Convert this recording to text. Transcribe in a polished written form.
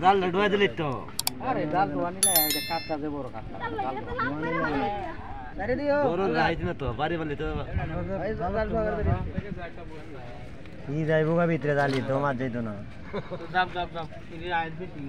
জাল ঢুয়া দিলি তো আরে জাল তো আনিলে এটা কাটটা দে বড় কাটটা আরে দিও বড় রাইত না তো বাড়ি বলি তো এই জাল ঢুয়া করে দে ই যাইবো গা ভিতরে জালি তো মার যাইতো না দাব দাব দাব এই আইল বেশি